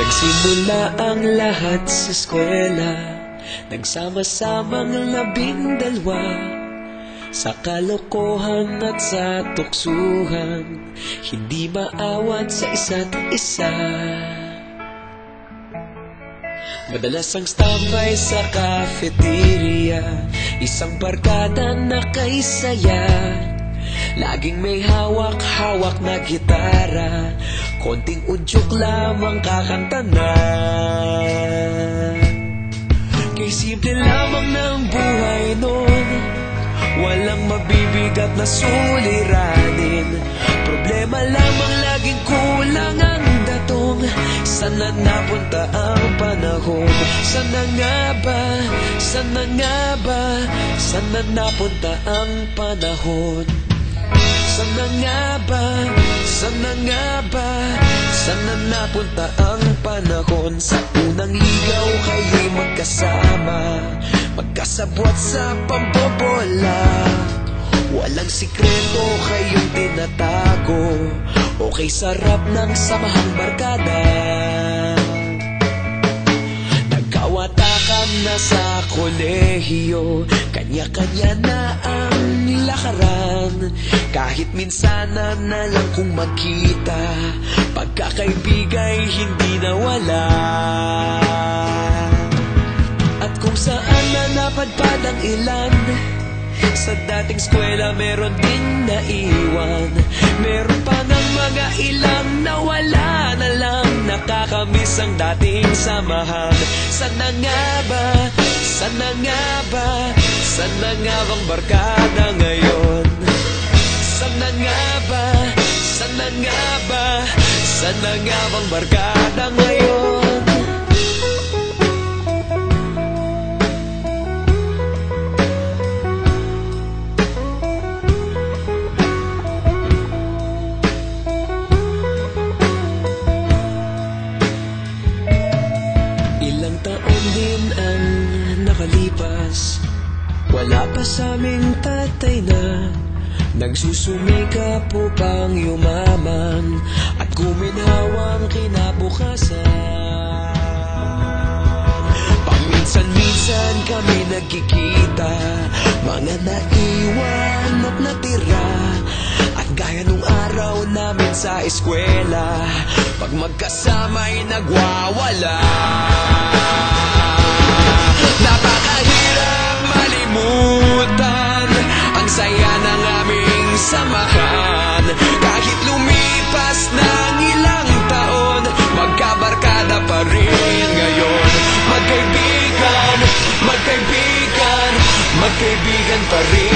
Nagsimula ang lahat sa eskwela, nagsama-samang 12 sa kalokohan at sa tuksuhan, hindi maawat sa isa't isa. Madalas ang standby sa cafeteria, isang barkada na kay saya. Laging may hawak-hawak na gitara, konting udyok lamang kakanta na. Kay simple lamang ng buhay nun, walang mabibigat na suliranin. Problema lamang laging kulang ang datong. Sana napunta ang panahon? Sana nga ba? Sana nga ba? Sana napunta ang panahon? Sana nga ba? Sana nga ba? Sana napunta ang panahon? Sa unang ligaw kayo'y magkasama, magkasabwat sa pambobola. Walang sikreto kayong tinatago, okay sarap ng samahang barkada. Nagkawatakan na sa kolehiyo, kanya-kanya na ang lakaran. Kahit minsan na lang kung magkita, pagkakaibigay hindi nawala. At kung saan na napadpad ang ilan, sa dating eskwela meron din naiwan. Meron pa ng mga ilang nawala na lang, nakakamiss ang dating samahan. Sana nga ba? Sana nga ba? Sana nga bang barkada ngayon? Sana nga ba? Sana nga ba? Sana nga bang barkada ngayon? Ilang taon din ang nakalipas, wala pa sa aming tatay na nagsusumikap upang yumaman at kuminhawang kinabukasan. Paminsan-minsan kami nagkikita, mga naiwan at natira. At gaya nung araw namin sa eskwela, pag magkasama'y nagwawala. Napakahirap malimutan ang saya ng aming samahan. Kahit lumipas ng ilang taon, magkabarkada pa rin ngayon. Magkaibigan, magkaibigan, magkaibigan pa rin.